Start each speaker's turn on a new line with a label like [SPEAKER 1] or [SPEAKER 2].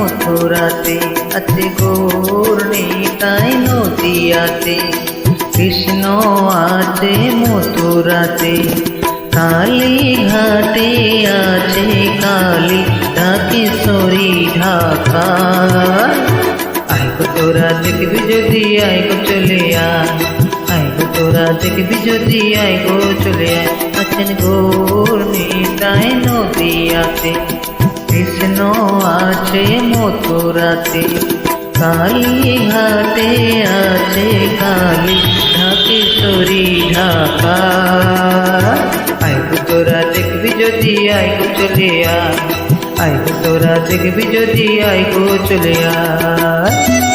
[SPEAKER 1] মথুরাতে আছে গৌর নিতাই নদিয়াতে, কৃষ্ণ আছে মথুরাতে। কালী ঘাটে আছে কালী ঢাকেশ্বরী ঢাকা। আইগো তোরা দেখবি যদি আইগো চলে আয়, আইগো তোরা দেখবি যদি আইগো চলে আয়। আছেন গৌর নিতাই নদিয়াতে, কৃষ্ণ আছে মথুরাতে। কালী ঘাটে আছে কালী ঢাকেশ্বরী ঢাকা। আইগো তোরা দেখবি যদি আইগো চলে আয়, আইগো তোরা দেখবি যদি আইগো চলে আয়।